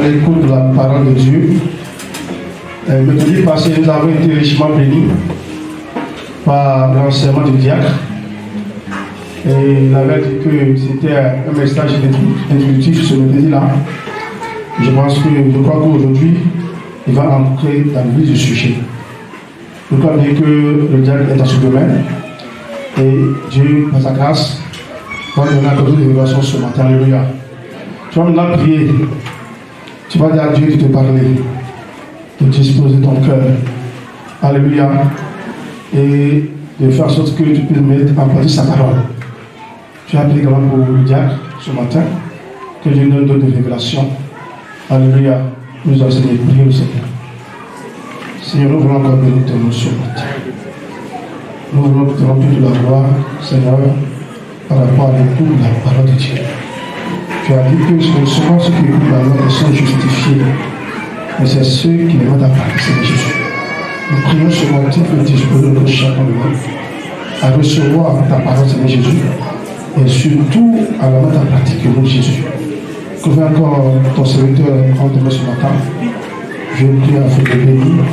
à l'écoute de la parole de Dieu. Mercredi passé, nous avons été richement bénis par l'enseignement du diacre. Et il avait dit que c'était un message introductif ce mercredi-là. Je crois qu'aujourd'hui, il va entrer dans le vif du sujet. Je crois bien que le diacre est dans ce domaine. Et Dieu, par sa grâce, va nous donner encore une révélation ce matin. Alléluia. Tu vas maintenant prier. Tu vas dire à Dieu de te parler, de disposer ton cœur. Alléluia. Et de faire en sorte que tu puisses mettre en pratique sa parole. Tu as prié également pour le diacre ce matin, que Dieu nous donne de révélation. Alléluia. Nous allons prier au Seigneur. Seigneur, nous voulons encore bénir ton nom ce matin. Nous voulons te rendre toute la gloire, Seigneur, par rapport à l'écoute de la parole de Dieu. Tu as dit que seulement ceux qui écoutent la loi sont justifiés. Mais c'est ceux qui ne mettent à pratique, Seigneur Jésus. Nous prions ce matin que tu disposes de chacun de nous à recevoir ta parole, Seigneur Jésus, et surtout à la mettre en pratique, Seigneur Jésus. Que fait encore ton serviteur en demain ce matin. Je prie afin de bénir,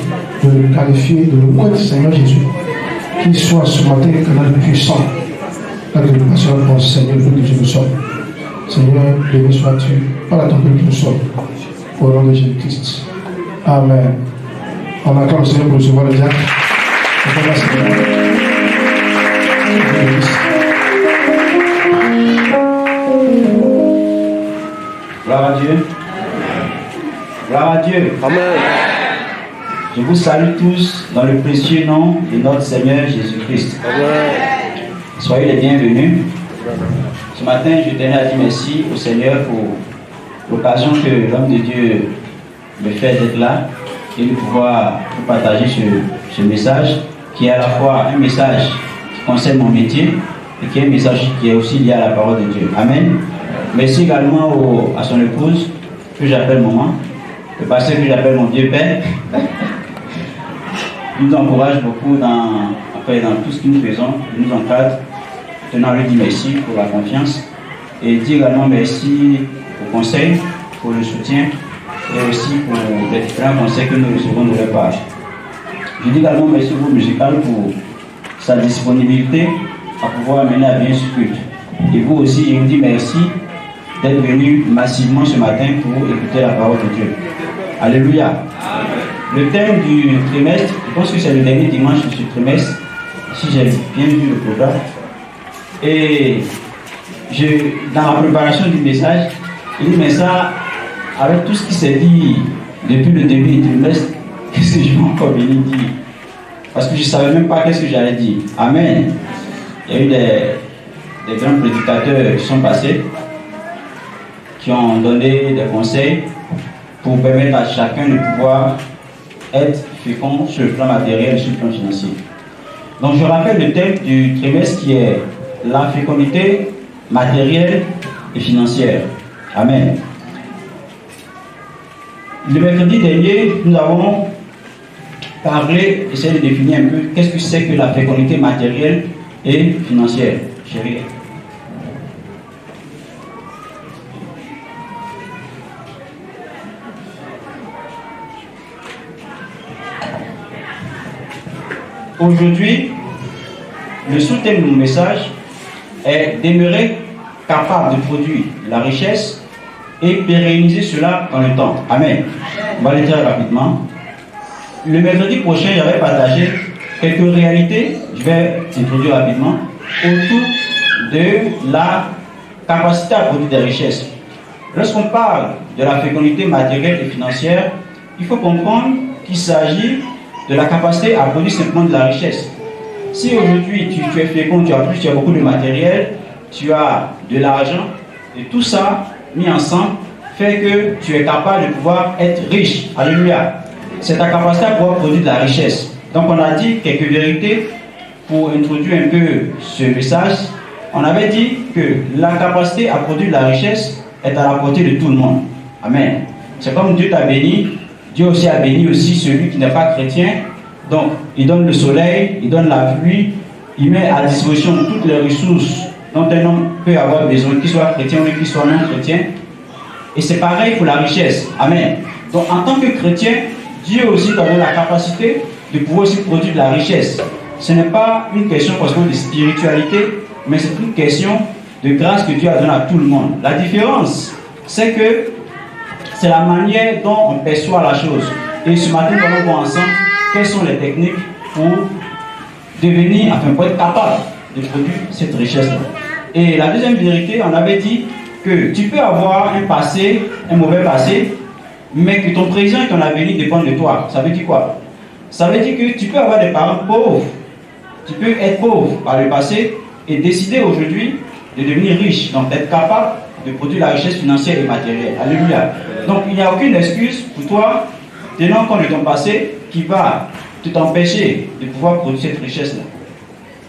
de le qualifier, de le connaître, Seigneur Jésus. Qu'il soit ce matin un canal puissant, la prédication de ton Seigneur, le que nous sommes. Seigneur, béni sois-tu par la ton peuple que nous sommes. Au nom de Jésus-Christ. Amen. On acclame le Seigneur pour recevoir le diacre. Gloire à Dieu. Gloire à Dieu. Amen. Je vous salue tous dans le précieux nom de notre Seigneur Jésus-Christ. Amen. Soyez les bienvenus. Ce matin, je tenais à dire merci au Seigneur pour l'occasion que l'homme de Dieu me fait d'être là et de pouvoir vous partager ce message qui est à la fois un message qui concerne mon métier et qui est un message qui est aussi lié à la parole de Dieu. Amen. Merci également à son épouse que j'appelle maman, le pasteur que j'appelle mon vieux père. Il nous encourage beaucoup dans tout ce que nous faisons, il nous encadre. Tenant à lui dire merci pour la confiance et dire également merci au conseil, pour le soutien et aussi pour les différents conseils que nous recevons de leur part. Je dis également merci au groupe musical pour sa disponibilité à pouvoir mener à bien ce culte. Et vous aussi, je vous dis merci d'être venus massivement ce matin pour écouter la parole de Dieu. Alléluia. Le thème du trimestre, je pense que c'est le dernier dimanche de ce trimestre, si j'ai bien vu le programme. Et dans la préparation du message, il dit, mais ça, avec tout ce qui s'est dit depuis le début du trimestre, qu'est-ce que je vais encore venir dire? Parce que je ne savais même pas qu'est-ce que j'allais dire. Amen. Il y a eu des grands prédicateurs qui sont passés, qui ont donné des conseils pour permettre à chacun de pouvoir être fécond sur le plan matériel et sur le plan financier. Donc je rappelle le thème du trimestre qui est la fécondité matérielle et financière. Amen. Le mercredi dernier, nous avons parlé, essayé de définir un peu qu'est-ce que c'est que la fécondité matérielle et financière. Chérie. Aujourd'hui, le sous-thème de mon message est demeurer capable de produire la richesse et pérenniser cela dans le temps. Amen. On va aller très rapidement. Le mercredi prochain, j'avais partagé quelques réalités, je vais introduire rapidement, autour de la capacité à produire des richesses. Lorsqu'on parle de la fécondité matérielle et financière, il faut comprendre qu'il s'agit de la capacité à produire simplement de la richesse. Si aujourd'hui tu es fécond, tu as beaucoup de matériel, tu as de l'argent, et tout ça mis ensemble fait que tu es capable de pouvoir être riche. Alléluia. C'est ta capacité à pouvoir produire de la richesse. Donc on a dit quelques vérités pour introduire un peu ce message. On avait dit que la capacité à produire de la richesse est à la portée de tout le monde. Amen. C'est comme Dieu t'a béni, Dieu aussi a béni aussi celui qui n'est pas chrétien. Donc, il donne le soleil, il donne la pluie, il met à disposition toutes les ressources dont un homme peut avoir besoin, qu'il soit chrétien ou qu'il soit non chrétien. Et c'est pareil pour la richesse. Amen. Donc en tant que chrétien, Dieu aussi t'a donné la capacité de pouvoir aussi produire de la richesse. Ce n'est pas une question forcément de spiritualité, mais c'est une question de grâce que Dieu a donnée à tout le monde. La différence, c'est que c'est la manière dont on perçoit la chose. Et ce matin, nous allons voir ensemble quelles sont les techniques pour devenir, enfin pour être capable de produire cette richesse-là. Et la deuxième vérité, on avait dit que tu peux avoir un passé, un mauvais passé, mais que ton présent et ton avenir dépendent de toi. Ça veut dire quoi? Ça veut dire que tu peux avoir des parents pauvres, tu peux être pauvre par le passé et décider aujourd'hui de devenir riche, donc d'être capable de produire la richesse financière et matérielle. Alléluia. Donc il n'y a aucune excuse pour toi, tenant compte de ton passé, qui va t'empêcher de pouvoir produire cette richesse-là.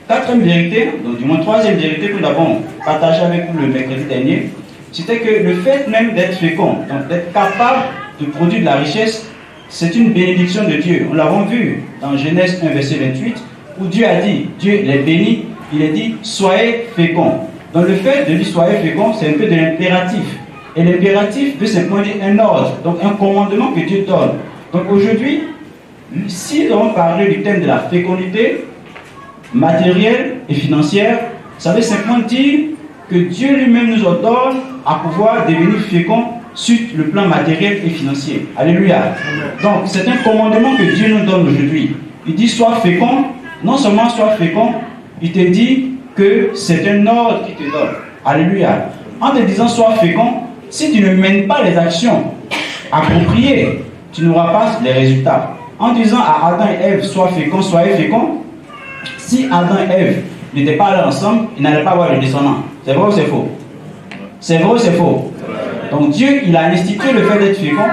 Quatrième vérité, donc du moins troisième vérité que nous avons partagée avec vous le mercredi dernier, c'était que le fait même d'être fécond, donc d'être capable de produire de la richesse, c'est une bénédiction de Dieu. Nous l'avons vu dans Genèse 1, verset 28, où Dieu a dit, Dieu les bénit, il a dit, soyez féconds. Donc le fait de dire soyez féconds, c'est un peu de l'impératif. Et l'impératif veut simplement dire un ordre, donc un commandement que Dieu donne. Donc aujourd'hui, si nous allons parler du thème de la fécondité matérielle et financière, ça veut simplement dire que Dieu lui-même nous ordonne à pouvoir devenir féconds sur le plan matériel et financier. Alléluia. Donc c'est un commandement que Dieu nous donne aujourd'hui. Il dit sois fécond, non seulement sois fécond, il te dit que c'est un ordre qu'il te donne. Alléluia. En te disant sois fécond, si tu ne mènes pas les actions appropriées, tu n'auras pas les résultats. En disant à Adam et Ève sois fécond, soyez féconds, si Adam et Ève n'étaient pas allés ensemble, ils n'allaient pas avoir de descendants. C'est vrai ou c'est faux? C'est vrai ou c'est faux? Donc Dieu, il a institué le fait d'être fécond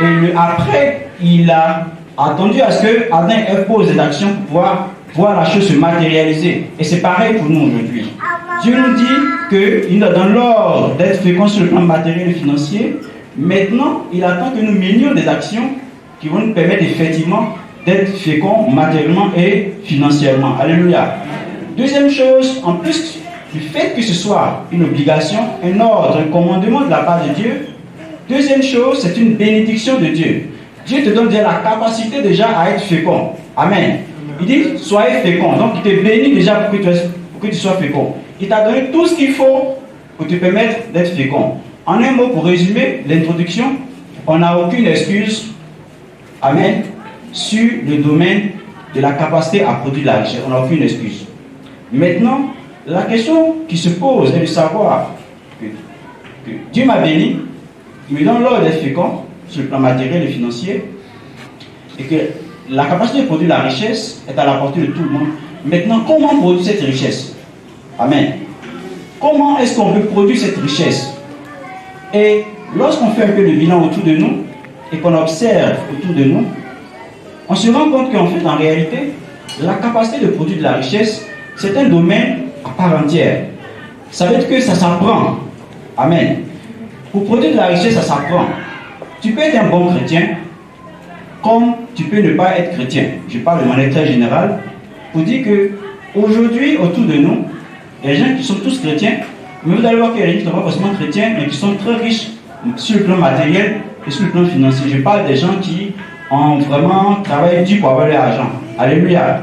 et après, il a attendu à ce que Adam et Ève posent des actions pour pouvoir voir la chose se matérialiser. Et c'est pareil pour nous aujourd'hui. Dieu nous dit qu'il est dans l'ordre d'être fécond sur le plan matériel et financier. Maintenant, il attend que nous menions des actions qui vont nous permettre effectivement d'être féconds matériellement et financièrement. Alléluia. Deuxième chose, en plus du fait que ce soit une obligation, un ordre, un commandement de la part de Dieu, deuxième chose, c'est une bénédiction de Dieu. Dieu te donne déjà la capacité déjà à être fécond. Amen. Il dit, soyez féconds. Donc il te bénit déjà pour que tu sois fécond. Il t'a donné tout ce qu'il faut pour te permettre d'être fécond. En un mot, pour résumer l'introduction, on n'a aucune excuse, amen, sur le domaine de la capacité à produire de la richesse. On n'a aucune excuse. Maintenant, la question qui se pose est de savoir que Dieu m'a béni, il me donne l'ordre d'être fécond sur le plan matériel et financier, et que la capacité de produire la richesse est à la portée de tout le monde. Maintenant, comment produire cette richesse? Amen. Comment est-ce qu'on peut produire cette richesse? Et lorsqu'on fait un peu le bilan autour de nous et qu'on observe autour de nous, on se rend compte qu'en fait, en réalité, la capacité de produire de la richesse, c'est un domaine à part entière. Ça veut dire que ça s'apprend. Amen. Pour produire de la richesse, ça s'apprend. Tu peux être un bon chrétien, comme tu peux ne pas être chrétien. Je parle de manière très générale, pour dire que aujourd'hui, autour de nous, il y a des gens qui sont tous chrétiens, mais vous allez voir qu'il y a des gens qui ne sont pas forcément chrétiens, mais qui sont très riches sur le plan matériel et sur le plan financier. Je parle des gens qui ont vraiment travaillé dur pour avoir de l'argent. Alléluia.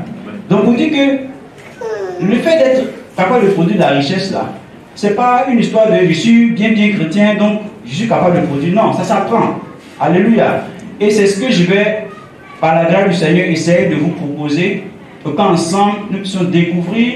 Donc, vous dites que le fait d'être capable de produire de la richesse, là, ce n'est pas une histoire de je suis bien chrétien, donc je suis capable de produire. Non, ça s'apprend. Alléluia. Et c'est ce que je vais, par la grâce du Seigneur, essayer de vous proposer pour qu'ensemble, nous puissions découvrir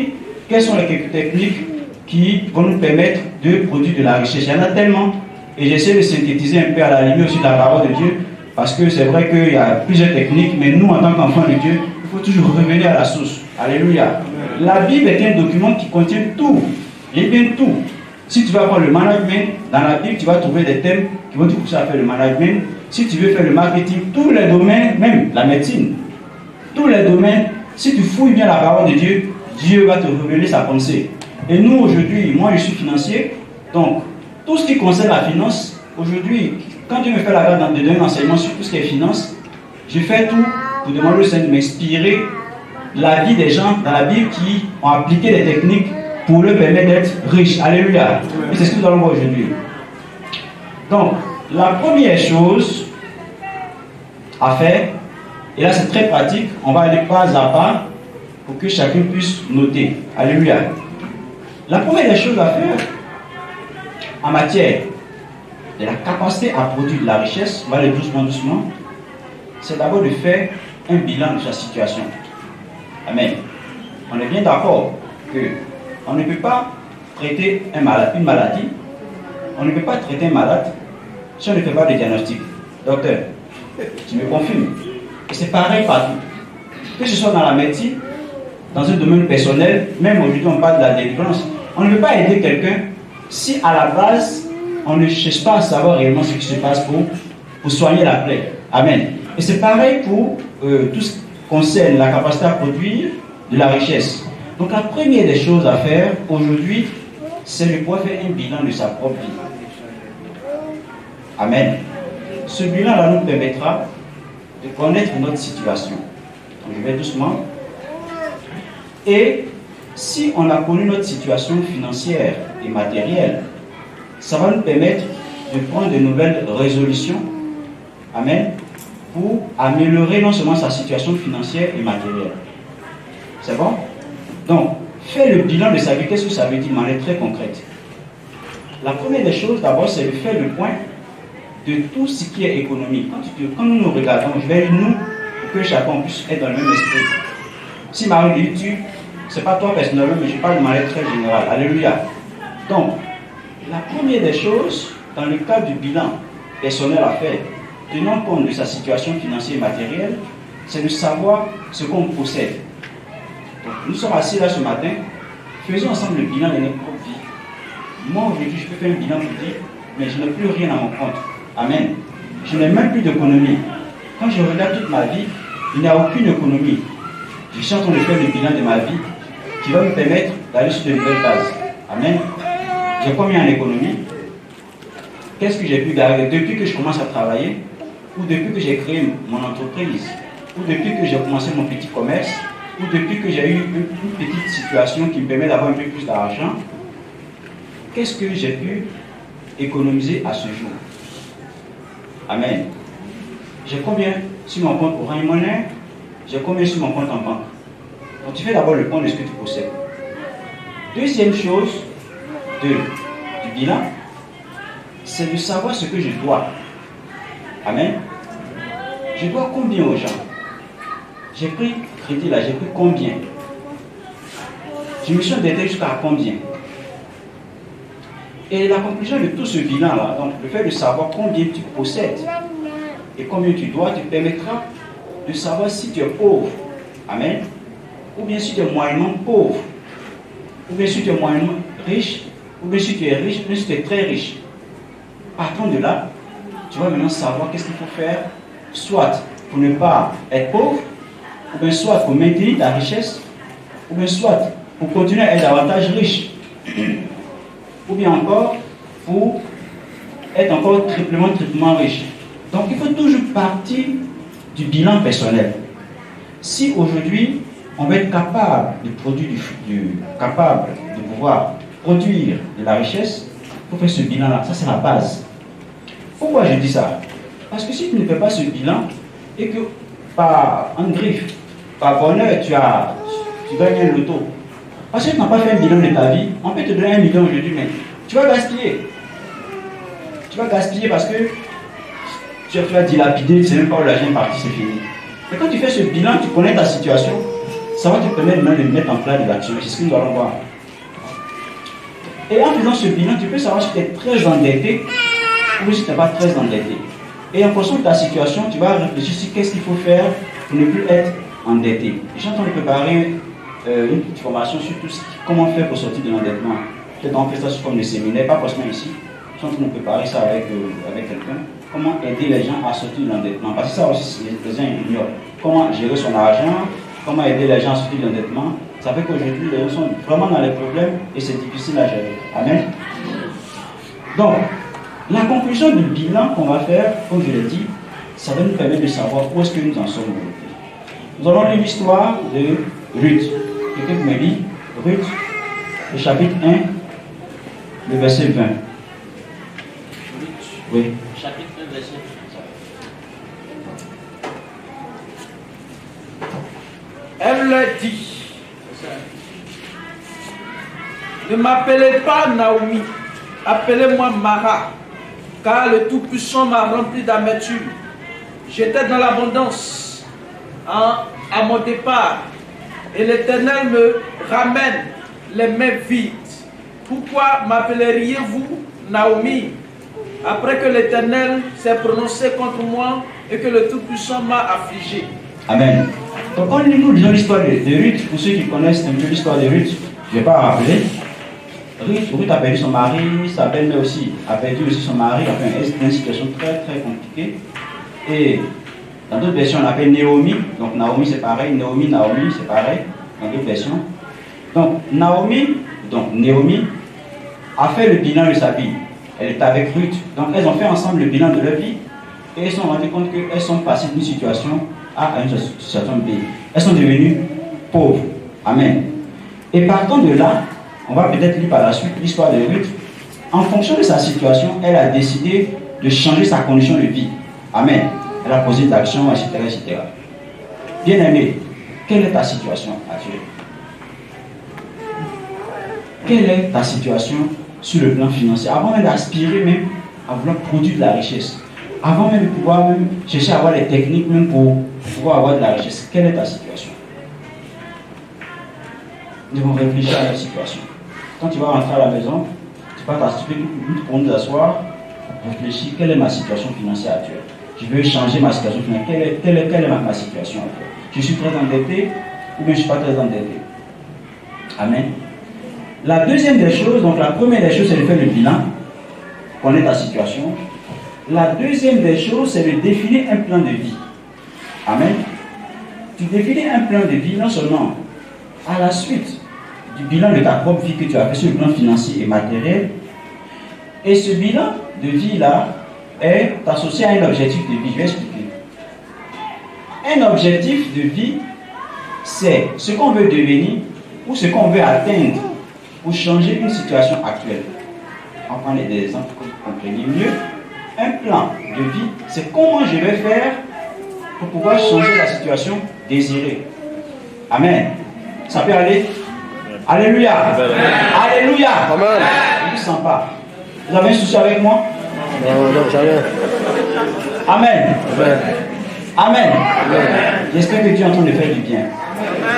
quelles sont les quelques techniques qui vont nous permettre de produire de la richesse. Il y en a tellement, et j'essaie de synthétiser un peu à la lumière aussi de la parole de Dieu, parce que c'est vrai qu'il y a plusieurs techniques, mais nous, en tant qu'enfants de Dieu, il faut toujours revenir à la source. Alléluia. La Bible est un document qui contient tout, et bien tout. Si tu vas prendre le management, dans la Bible, tu vas trouver des thèmes qui vont te pousser à faire le management. Si tu veux faire le marketing, tous les domaines, même la médecine, tous les domaines, si tu fouilles bien la parole de Dieu, Dieu va te révéler sa pensée. Et nous, aujourd'hui, moi je suis financier, donc tout ce qui concerne la finance, aujourd'hui, quand Dieu me fait la grâce de donner un enseignement sur tout ce qui est finance, je fais tout pour demander au Seigneur de m'inspirer la vie des gens dans la Bible qui ont appliqué des techniques pour leur permettre d'être riches. Alléluia. Et c'est ce que nous allons voir aujourd'hui. Donc, La première chose à faire, et là c'est très pratique, on va aller pas à pas pour que chacun puisse noter. Alléluia. La première des choses à faire en matière de la capacité à produire de la richesse, on va aller doucement, c'est d'abord de faire un bilan de sa situation. Amen. On est bien d'accord qu'on ne peut pas traiter une maladie, on ne peut pas traiter un malade si on ne fait pas de diagnostic. Docteur, tu me confirmes. Et c'est pareil partout. Que ce soit dans la médecine, dans un domaine personnel, même aujourd'hui on parle de la délivrance. On ne peut pas aider quelqu'un si à la base on ne cherche pas à savoir réellement ce qui se passe pour soigner la plaie. Amen. Et c'est pareil pour tout ce qui concerne la capacité à produire de la richesse. Donc la première des choses à faire aujourd'hui, c'est de pouvoir faire un bilan de sa propre vie. Amen. Ce bilan-là nous permettra de connaître notre situation. Donc, je vais doucement. Et si on a connu notre situation financière et matérielle, ça va nous permettre de prendre de nouvelles résolutions. Amen. Pour améliorer non seulement sa situation financière et matérielle. C'est bon? Donc, faire le bilan de sa vie, qu'est-ce que ça veut dire de manière très concrète? La première des choses, d'abord, c'est de faire le point de tout ce qui est économique. Quand nous nous regardons, je vais dire nous, pour que chacun puisse être dans le même esprit. Si Marie dit tu, c'est pas toi personnellement, mais je parle de manière très générale. Alléluia. Donc, la première des choses, dans le cadre du bilan personnel à faire, tenant compte de sa situation financière et matérielle, c'est de savoir ce qu'on possède. Donc, nous sommes assis là ce matin, faisons ensemble le bilan de notre propre vie. Moi aujourd'hui, je peux faire un bilan pour dire, mais je n'ai plus rien à mon compte. Amen. Je n'ai même plus d'économie. Quand je regarde toute ma vie, il n'y a aucune économie. Je suis en train de faire le bilan de ma vie qui va me permettre d'aller sur de nouvelles bases. Amen. J'ai combien en économie? Qu'est-ce que j'ai pu garder depuis que je commence à travailler, ou depuis que j'ai créé mon entreprise, ou depuis que j'ai commencé mon petit commerce, ou depuis que j'ai eu une petite situation qui me permet d'avoir un peu plus d'argent? Qu'est-ce que j'ai pu économiser à ce jour? Amen. J'ai combien sur mon compte Orange Money? J'ai combien sur mon compte en banque? Donc tu fais d'abord le point de ce que tu possèdes. Deuxième chose du bilan, c'est de savoir ce que je dois. Amen. Je dois combien aux gens? J'ai pris crédit là, j'ai pris combien? Je me suis endetté jusqu'à combien? Et la conclusion de tout ce bilan-là, donc le fait de savoir combien tu possèdes et combien tu dois, te permettra de savoir si tu es pauvre. Amen. Ou bien si tu es moyennement pauvre. Ou bien si tu es moyennement riche. Ou bien si tu es riche, ou bien si tu es très riche. Partant de là, tu vas maintenant savoir qu'est-ce qu'il faut faire, soit pour ne pas être pauvre, ou bien soit pour maintenir ta richesse, ou bien soit pour continuer à être davantage riche. Ou bien encore pour être encore triplement riche. Donc il faut toujours partir du bilan personnel. Si aujourd'hui on va être capable de produire capable de pouvoir produire de la richesse, il faut faire ce bilan-là. Ça c'est la base. Pourquoi je dis ça? Parce que si tu ne fais pas ce bilan et que par en griffe, par bonheur, tu gagnes un loto. Parce que tu n'as pas fait un bilan de ta vie, on peut te donner 1 million aujourd'hui, mais tu vas gaspiller. Tu vas gaspiller parce que tu vas dilapider, tu ne sais même pas où l'argent est parti, c'est fini. Mais quand tu fais ce bilan, tu connais ta situation, ça va te permettre de mettre en place de l'action. C'est ce que nous allons voir. Et en faisant ce bilan, tu peux savoir si tu es très endetté ou si tu n'es pas très endetté. Et en fonction de ta situation, tu vas réfléchir sur qu'est-ce qu'il faut faire pour ne plus être endetté. Je suis en train de préparer une petite formation sur tout comment faire pour sortir de l'endettement. Peut-être on fait ça comme des séminaires, pas forcément ici. Je suis en train de préparer ça avec quelqu'un. Comment aider les gens à sortir de l'endettement. Parce que ça aussi, les gens ignorent. Comment gérer son argent, comment aider les gens à sortir de l'endettement. Ça fait qu'aujourd'hui, les gens sont vraiment dans les problèmes et c'est difficile à gérer. Amen. Donc, la conclusion du bilan qu'on va faire, comme je l'ai dit, ça va nous permettre de savoir où est-ce que nous en sommes aujourd'hui. Nous allons lire l'histoire de Ruth. Quelqu'un me dit, Ruth, le chapitre 1, le verset 20. Ruth, Oui. chapitre Elle leur dit, ne m'appelez pas Naomi, appelez-moi Mara, car le Tout-Puissant m'a rempli d'amertume. J'étais dans l'abondance à mon départ, et l'Éternel me ramène les mains vides. Pourquoi m'appelleriez-vous Naomi, après que l'Éternel s'est prononcé contre moi et que le Tout-Puissant m'a affligé? Amen. Donc quand nous lisons l'histoire de Ruth, pour ceux qui connaissent un peu l'histoire de Ruth, je ne vais pas rappeler. Ruth a perdu son mari, sa belle-mère aussi a perdu aussi son mari, enfin, elle est dans une situation très très compliquée. Et dans d'autres versions, on appelle Naomi, donc Naomi c'est pareil, Naomi c'est pareil, dans d'autres versions. Donc Naomi a fait le bilan de sa vie. Elle est avec Ruth, donc elles ont fait ensemble le bilan de leur vie et elles se sont rendues compte qu'elles sont passées d'une situation A à une situation B. Elles sont devenues pauvres. Amen. Et partant de là, on va peut-être lire par la suite l'histoire de Ruth. En fonction de sa situation, elle a décidé de changer sa condition de vie. Amen. Elle a posé d'actions, etc., etc. Bien-aimé, quelle est ta situation actuelle? Quelle est ta situation sur le plan financier? Avant même d'aspirer même à vouloir produire de la richesse, avant même de pouvoir même chercher à avoir les techniques même pour pouvoir avoir de la richesse, quelle est ta situation? Nous devons réfléchir à la situation. Quand tu vas rentrer à la maison, tu vas t'assurer pour nous asseoir, réfléchir, quelle est ma situation financière actuelle? Je veux changer ma situation financière. Quelle est ma situation actuelle? Je suis très endetté ou bien je ne suis pas très endetté? Amen. La deuxième des choses, donc la première des choses, c'est de faire le bilan, connaître ta situation. La deuxième des choses, c'est de définir un plan de vie. Amen. Tu définis un plan de vie non seulement à la suite du bilan de ta propre vie que tu as fait sur le plan financier et matériel, et ce bilan de vie-là est associé à un objectif de vie. Je vais expliquer. Un objectif de vie, c'est ce qu'on veut devenir ou ce qu'on veut atteindre pour changer une situation actuelle. On prend des exemples pour que vous compreniez mieux. Un plan de vie, c'est comment je vais faire pour pouvoir changer la situation désirée. Amen. Ça peut aller? Alléluia. Alléluia. Amen. Je ne vous sens pas. Vous avez un souci avec moi? Non, jamais. Amen. Amen. Amen. J'espère que Dieu est en train de faire du bien.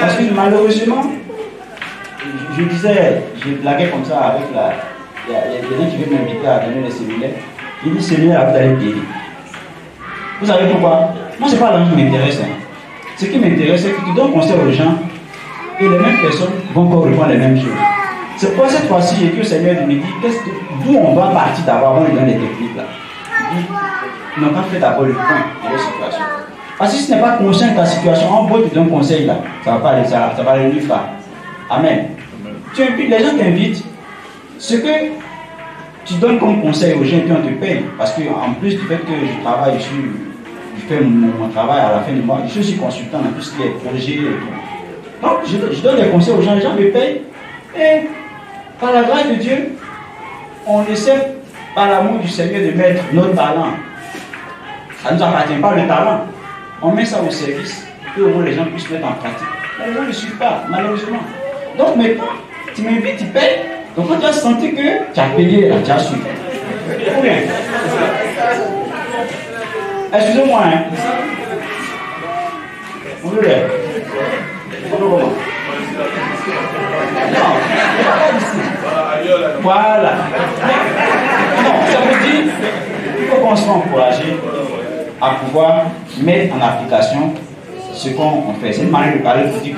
Parce que malheureusement, je disais, je blaguais comme ça avec la... Il y a des gens qui veulent m'inviter à donner les cellulaires. Il dit, celui-là, vous allez payer. Vous savez pourquoi? Moi, ce n'est pas l'argent qui m'intéresse. Ce qui m'intéresse, c'est que tu donnes conseil aux gens et les mêmes personnes vont encore reprendre les mêmes choses. C'est pour cette fois-ci que le Seigneur me dit, d'où on va partir d'abord avant de donner les techniques là. Ils n'ont pas fait d'abord le point de leur situation. Parce que si tu n'es pas conscient de ta situation, en beau te donner un conseil là, ça ne va pas aller, ça va aller nulle part. Amen. Tu invites, les gens t'invitent, ce que tu donnes comme conseil aux gens et puis on te paye. Parce qu'en plus du fait que je travaille, je fais mon travail à la fin du mois, je suis aussi consultant dans tout ce qui est projet et tout. Donc je donne des conseils aux gens, les gens me payent. Et par la grâce de Dieu, on essaie par l'amour du Seigneur de mettre notre talent. Ça ne nous appartient pas le talent. On met ça au service, que au moins les gens puissent mettre en pratique. Mais les gens ne suivent pas, malheureusement. Donc maintenant, tu m'invites, tu payes. Donc quand tu as senti que tu as payé, là, tu as suivi. Ou bien? Excusez-moi, hein. On veut l'air. Non, pas ici. Voilà. Non, ça veut dire qu'il faut qu'on soit encouragé à pouvoir mettre en application ce qu'on fait. C'est une manière de parler pour dire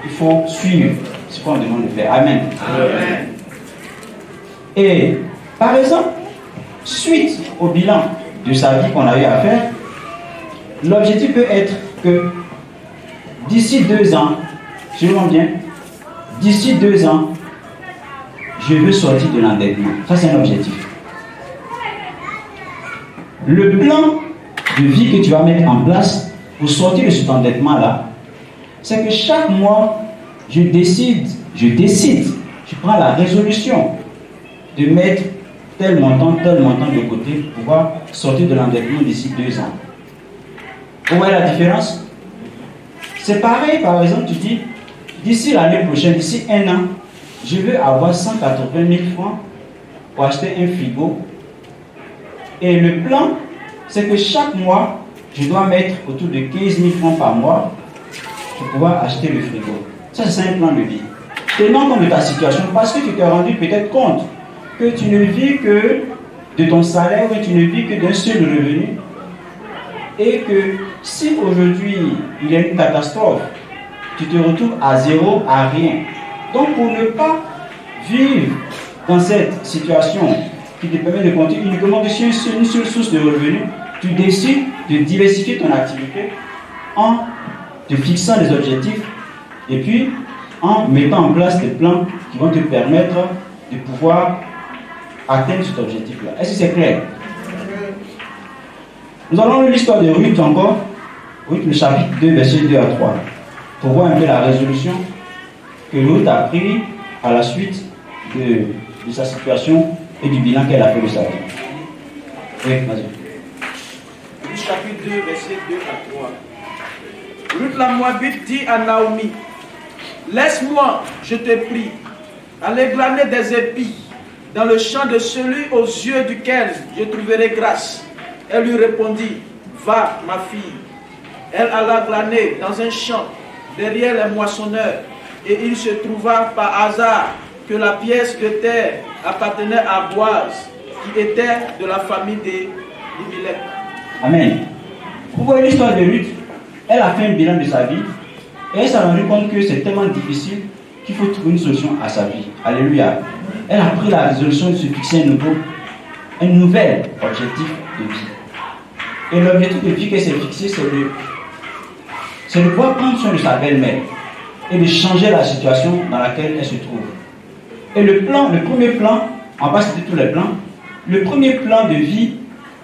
qu'il faut suivre ce qu'on demande de faire. Amen. Amen. Et par exemple, suite au bilan de sa vie qu'on a eu à faire, l'objectif peut être que d'ici 2 ans, suivez-moi bien, d'ici 2 ans, je veux sortir de l'endettement. Ça, c'est un objectif. Le plan de vie que tu vas mettre en place pour sortir de cet endettement-là, c'est que chaque mois, je décide, je prends la résolution de mettre tel montant de côté pour pouvoir sortir de l'endettement d'ici 2 ans. Vous voyez la différence? C'est pareil, par exemple, tu dis, d'ici l'année prochaine, d'ici 1 an, je veux avoir 180 000 francs pour acheter un frigo. Et le plan, c'est que chaque mois, je dois mettre autour de 15 000 francs par mois pour pouvoir acheter le frigo. Ça, c'est un plan de vie. Tenant compte de ta situation, parce que tu t'es rendu peut-être compte que tu ne vis que de ton salaire, que tu ne vis que d'un seul revenu, et que si aujourd'hui il y a une catastrophe, tu te retrouves à zéro, à rien. Donc pour ne pas vivre dans cette situation qui te permet de compter uniquement sur une seule source de revenus, tu décides de diversifier ton activité en te fixant des objectifs et puis en mettant en place des plans qui vont te permettre de pouvoir atteindre cet objectif-là. Est-ce que c'est clair? Nous allons lire l'histoire de Ruth encore, Ruth le chapitre 2, versets 2 à 3, pour voir un peu la résolution que Ruth a prise à la suite de sa situation et du bilan qu'elle a fait de sa vie. Oui, vas-y. Ruth chapitre 2, versets 2 à 3. Ruth la Moabite dit à Naomi, laisse-moi, je te prie, aller glaner des épis dans le champ de celui aux yeux duquel je trouverai grâce. Elle lui répondit, va, ma fille. Elle alla glaner dans un champ derrière les moissonneurs, et il se trouva par hasard que la pièce de terre appartenait à Boaz, qui était de la famille d'Elimelech. Amen. Vous voyez l'histoire de Ruth, elle a fait un bilan de sa vie, et elle s'est rendue compte que c'est tellement difficile qu'il faut trouver une solution à sa vie. Alléluia. Elle a pris la résolution de se fixer un nouvel objectif de vie. Et l'objectif de vie qu'elle s'est fixé, c'est de pouvoir prendre soin de sa belle-mère et de changer la situation dans laquelle elle se trouve. Et le premier plan, en bas c'était tous les plans, le premier plan de vie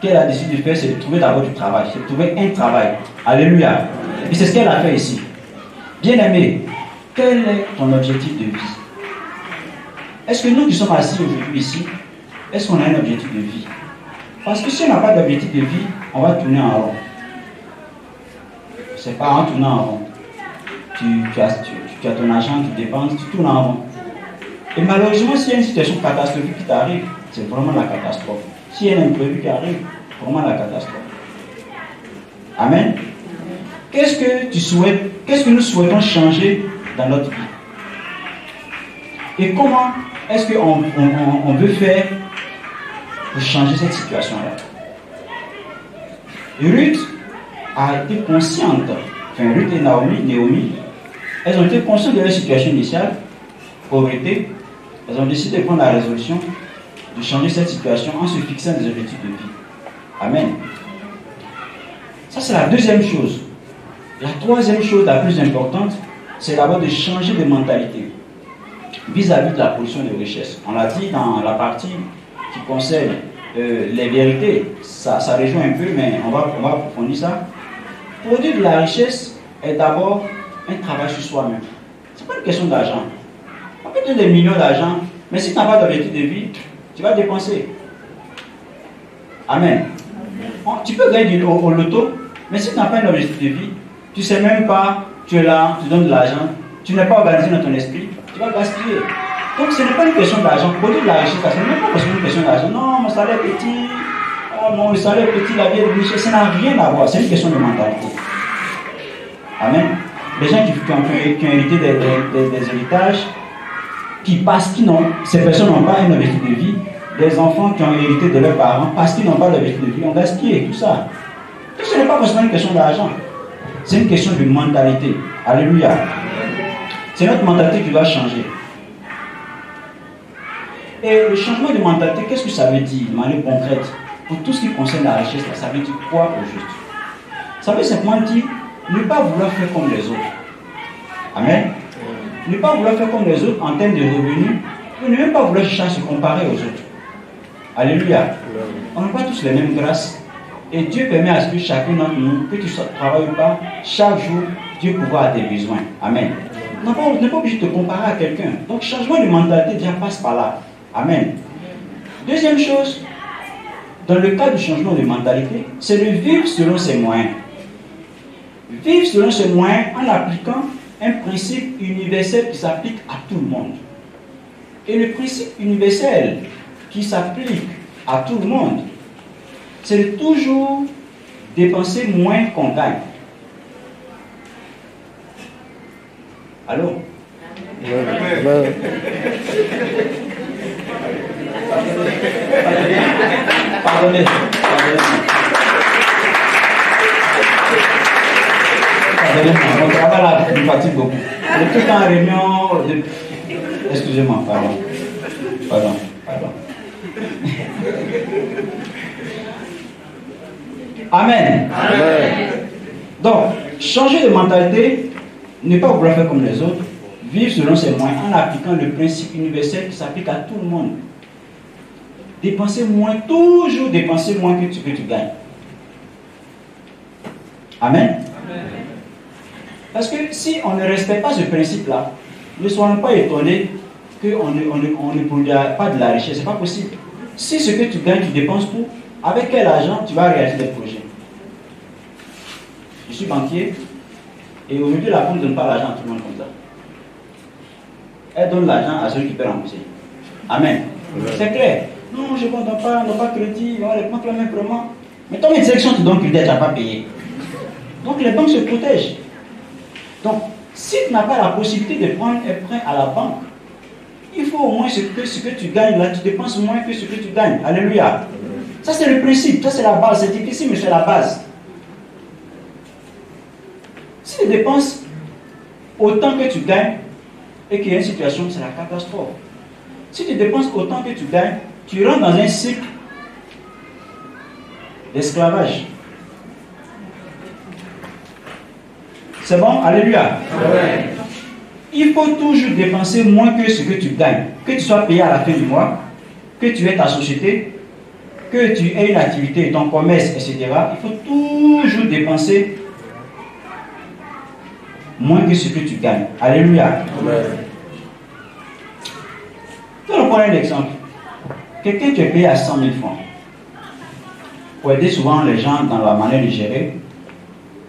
qu'elle a décidé de faire, c'est de trouver d'abord du travail, c'est de trouver un travail. Alléluia. Et c'est ce qu'elle a fait ici. Bien-aimé, quel est ton objectif de vie? Est-ce que nous qui sommes assis aujourd'hui ici, est-ce qu'on a un objectif de vie? Parce que si on n'a pas d'objectif de vie, on va tourner en rond. C'est pas en tournant en rond. Tu as ton argent, tu dépenses, tu tournes en rond. Et malheureusement, s'il y a une situation catastrophique qui t'arrive, c'est vraiment la catastrophe. S'il y a un imprévu qui arrive, c'est vraiment la catastrophe. Amen. Qu'est-ce que nous souhaitons changer dans notre vie? Et comment est-ce qu'on veut faire pour changer cette situation-là? Ruth a été consciente, Ruth et Naomi, elles ont été conscientes de leur situation initiale, pauvreté. Elles ont décidé de prendre la résolution de changer cette situation en se fixant des objectifs de vie. Amen. Ça, c'est la deuxième chose. La troisième chose la plus importante, c'est d'abord de changer de mentalité vis-à-vis de la production de richesse. On l'a dit dans la partie qui concerne les vérités, ça rejoint un peu, mais on va approfondir ça. Produire de la richesse est d'abord un travail sur soi-même. Ce n'est pas une question d'argent. On peut te donner des millions d'argent, mais si tu n'as pas d'objectif de vie, tu vas dépenser. Amen. Tu peux gagner au loto, mais si tu n'as pas un objectif de vie, tu ne sais même pas, tu es là, tu donnes de l'argent, tu n'es pas organisé dans ton esprit, tu vas gaspiller. Donc ce n'est pas une question d'argent. Produire de la richesse, ce n'est pas une question d'argent. Non, mon salaire est petit, non, le salaire est petit, la vie est riche, ça n'a rien à voir. C'est une question de mentalité. Amen. Les gens qui ont hérité des héritages, ces personnes n'ont pas un objectif de vie. Des enfants qui ont hérité de leurs parents, parce qu'ils n'ont pas d'objectif de vie, ont gaspillé tout ça. Donc ce n'est pas forcément une question d'argent. C'est une question de mentalité. Alléluia. C'est notre mentalité qui doit changer. Et le changement de mentalité, qu'est-ce que ça veut dire de manière concrète? Pour tout ce qui concerne la richesse, ça veut dire quoi au juste? Ça veut simplement dire ne pas vouloir faire comme les autres. Amen. Ne pas vouloir faire comme les autres en termes de revenus, et ne même pas vouloir chercher à se comparer aux autres. Alléluia. On n'a pas tous les mêmes grâces. Et Dieu permet à ce que chacun d'entre nous, que tu travailles ou pas, chaque jour, Dieu pourvoit à tes besoins. Amen. On n'est pas obligé de te comparer à quelqu'un. Donc, changement de mentalité déjà passe par là. Amen. Deuxième chose, dans le cas du changement de mentalité, c'est de vivre selon ses moyens. Vivre selon ses moyens en appliquant un principe universel qui s'applique à tout le monde. Et le principe universel qui s'applique à tout le monde, c'est de toujours dépenser moins qu'on gagne. Allô? Pardonnez. Mon travail là me fatigue beaucoup. Je suis tout en réunion. Excusez-moi, pardon. Amen. Donc, changer de mentalité, ne pas vouloir faire comme les autres, vivre selon ses moyens en appliquant le principe universel qui s'applique à tout le monde. Dépenser moins, toujours dépenser moins que ce que tu gagnes. Amen. Parce que si on ne respecte pas ce principe-là, ne soyons pas étonnés qu'on ne produit pas de la richesse. Ce n'est pas possible. Si ce que tu gagnes, tu dépenses tout, avec quel argent tu vas réaliser des projets? Je suis banquier et aujourd'hui la banque ne donne pas l'argent à tout le monde comme ça. Elle donne l'argent à celui qui peut rembourser. Amen. C'est clair. Non, je ne donne pas crédit, les banques la même vraiment. Mais ton direction te donne crédit, tu n'as pas payé. Donc les banques se protègent. Donc, si tu n'as pas la possibilité de prendre un prêt à la banque, il faut au moins ce que tu gagnes là, tu dépenses moins que ce que tu gagnes. Alléluia. Ça c'est le principe, ça c'est la base. C'est difficile, mais c'est la base. Si tu dépenses autant que tu gagnes et qu'il y a une situation, c'est la catastrophe. Si tu dépenses autant que tu gagnes, tu rentres dans un cycle d'esclavage. C'est bon? Alléluia. Ouais. Il faut toujours dépenser moins que ce que tu gagnes. Que tu sois payé à la fin du mois, que tu aies ta société, que tu aies une activité, ton commerce, etc. Il faut toujours dépenser moins que ce que tu gagnes. Alléluia. Ouais. Je vais prendre un exemple. Quelqu'un qui est payé à 100 000 francs. Pour aider souvent les gens dans la manière de gérer,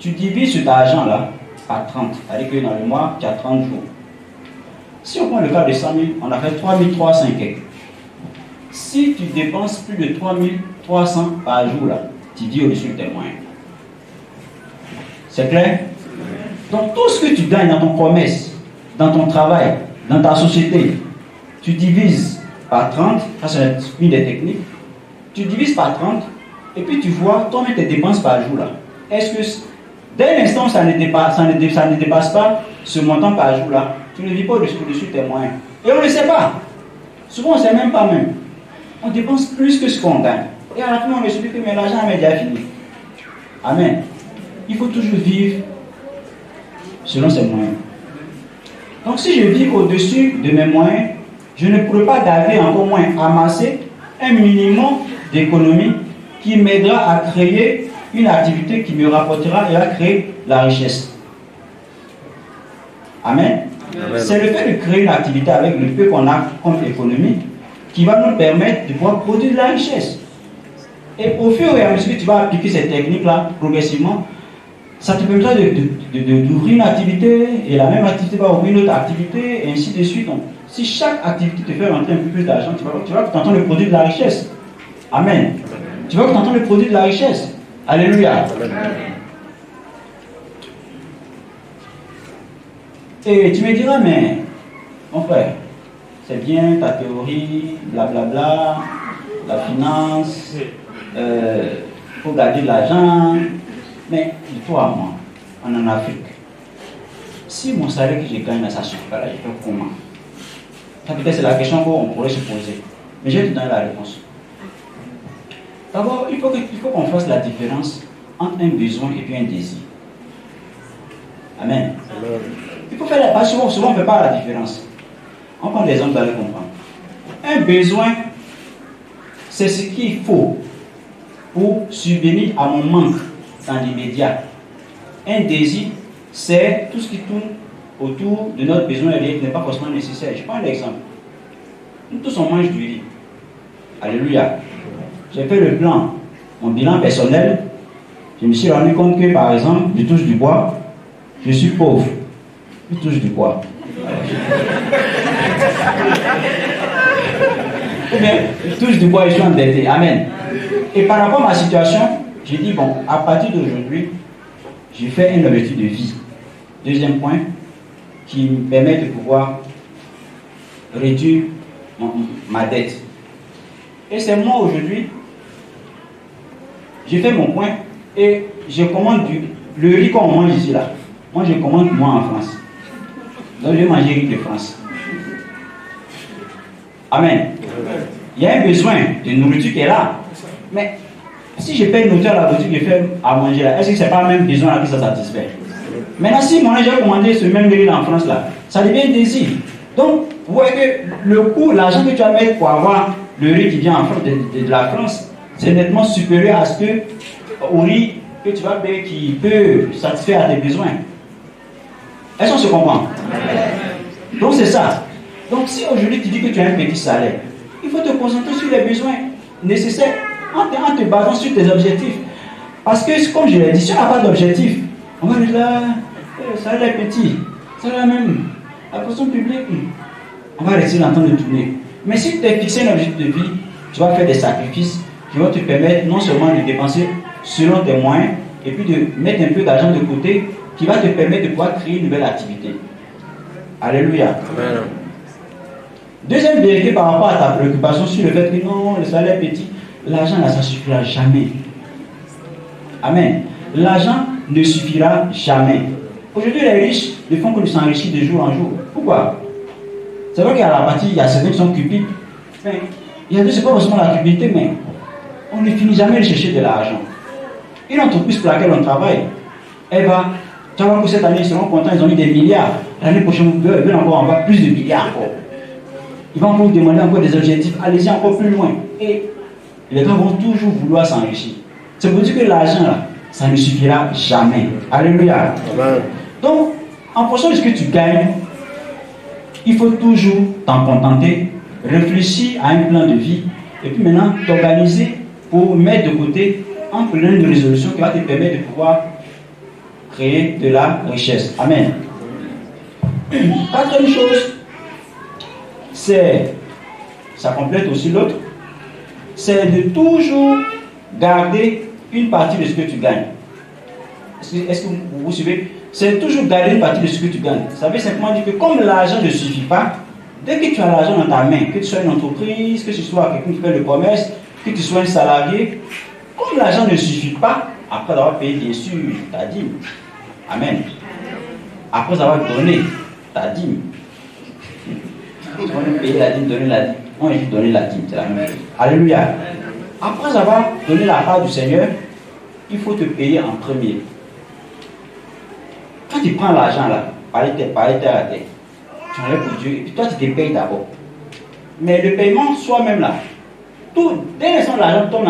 tu divises cet argent-là par 30. C'est-à-dire que dans le mois, tu as 30 jours. Si on prend le cas de 100 000, on a fait 3 300 et. Si tu dépenses plus de 3 300 par jour, là, tu dis au-dessus de tes moyens. C'est clair? Donc tout ce que tu gagnes dans ton commerce, dans ton travail, dans ta société, tu divises par 30, ça c'est une des techniques, tu divises par 30, et puis tu vois toi-même tes dépenses par jour là. Est-ce que dès l'instant ça ne dépasse pas ce montant par jour là, tu ne vis pas au-dessus de tes moyens. Et on ne le sait pas. Souvent on ne sait même pas même. On dépense plus que ce qu'on gagne. Et à la fin on explique que mais l'argent est déjà fini. Amen. Il faut toujours vivre selon ses moyens. Donc si je vis au-dessus de mes moyens, je ne pourrai pas garder encore moins amasser un minimum d'économie qui m'aidera à créer une activité qui me rapportera et à créer la richesse. Amen. Amen. C'est le fait de créer une activité avec le peu qu'on a comme économie qui va nous permettre de pouvoir produire de la richesse. Et au fur et à mesure que tu vas appliquer cette technique-là progressivement, ça te permettra d'ouvrir une activité et la même activité va ouvrir une autre activité et ainsi de suite. Donc, si chaque activité te fait rentrer un peu plus d'argent, tu vas que tu entends le produit de la richesse. Amen. Tu vas que tu entends le produit de la richesse. Alléluia. Amen. Et tu me diras, mais mon frère, c'est bien ta théorie, blablabla, la finance, il faut garder de l'argent, mais de toi à moi, on est en Afrique. Si mon salaire que je gagne dans sa suffit pas là, je fais comment? Ça peut-être c'est la question qu'on pourrait se poser. Mais je vais te donner la réponse. D'abord, il faut qu'on fasse la différence entre un besoin et puis un désir. Amen. Amen. Il faut faire la différence. Souvent on ne fait pas la différence. On prend des exemples, vous allez comprendre. Un besoin, c'est ce qu'il faut pour subvenir à mon manque dans l'immédiat. Un désir, c'est tout ce qui tourne autour de notre besoin et qui n'est pas forcément nécessaire. Je prends un exemple. Nous tous on mange du riz. Alléluia. J'ai fait le plan, mon bilan personnel. Je me suis rendu compte que, par exemple, je touche du bois, je suis pauvre. Je touche du bois. Ou bien, je touche du bois et je suis endetté. Amen. Et par rapport à ma situation, j'ai dit, bon, à partir d'aujourd'hui, j'ai fait un objectif de vie. Deuxième point, qui me permet de pouvoir réduire ma dette. Et c'est moi aujourd'hui, j'ai fait mon point et je commande le riz qu'on mange ici là. Moi je commande moi en France. Donc je vais manger riz de France. Amen. Il y a un besoin de nourriture qui est là. Mais si je paye une nourriture à la boutique, je fais à manger là, est-ce que ce n'est pas le même besoin là que ça satisfait? Maintenant, si moi j'ai commandé ce même riz en France là, ça devient un désir. Donc, vous voyez que le coût, l'argent que tu vas mettre pour avoir le riz qui vient en France, de la France, c'est nettement supérieur à ce que au riz que tu vas payer qui peut satisfaire à tes besoins. Est-ce qu'on se comprend? Donc c'est ça. Donc si aujourd'hui tu dis que tu as un petit salaire, il faut te concentrer sur les besoins nécessaires en te basant sur tes objectifs. Parce que comme je l'ai dit, si on n'a pas d'objectif, on va dire là, ça a l'air petit, ça a l'air même, la fonction publique, on va rester dans le temps de tourner. Mais si tu as fixé un objectif de vie, tu vas faire des sacrifices qui vont te permettre non seulement de dépenser selon tes moyens, et puis de mettre un peu d'argent de côté qui va te permettre de pouvoir créer une nouvelle activité. Alléluia. Amen. Deuxième vérité par rapport à ta préoccupation sur le fait que non, le salaire est petit, l'argent là, ça ne suffira jamais. Amen. L'argent ne suffira jamais. Aujourd'hui, les riches ne font que de s'enrichir de jour en jour. Pourquoi? C'est vrai qu'il y a la partie, il y a certains qui sont cupides. Mais il y a deux, c'est pas forcément la cupidité, mais on ne finit jamais de chercher de l'argent. Une entreprise pour laquelle on travaille, elle va, tu vas voir que cette année, ils seront contents, ils ont eu des milliards. L'année prochaine, ils veulent encore avoir plus de milliards encore. Ils vont vous demander encore des objectifs, allez-y encore plus loin. Et les gens vont toujours vouloir s'enrichir. C'est pour dire que l'argent, là, ça ne suffira jamais. Alléluia. Amen. Donc, en fonction de ce que tu gagnes, il faut toujours t'en contenter, réfléchir à un plan de vie, et puis maintenant t'organiser pour mettre de côté un plan de résolution qui va te permettre de pouvoir créer de la richesse. Amen. Quatrième chose, ça complète aussi l'autre, c'est de toujours garder une partie de ce que tu gagnes. Est-ce que vous suivez? C'est toujours garder une partie de ce que tu gagnes. Ça veut simplement dire que comme l'argent ne suffit pas, dès que tu as l'argent dans ta main, que tu sois une entreprise, que tu sois quelqu'un qui fait le commerce, que tu sois un salarié, comme l'argent ne suffit pas, après avoir payé bien sûr ta dîme, amen, après avoir donné ta dîme, tu vas payer la dîme, donner la dîme, on va donner la dîme, c'est la même chose. Alléluia. Après avoir donné la part du Seigneur, il faut te payer en premier. Quand tu prends l'argent là, par terre à terre, tu enlèves pour Dieu, et puis toi tu te payes d'abord. Mais le paiement soi-même là, tout, dès l'instant l'argent tombe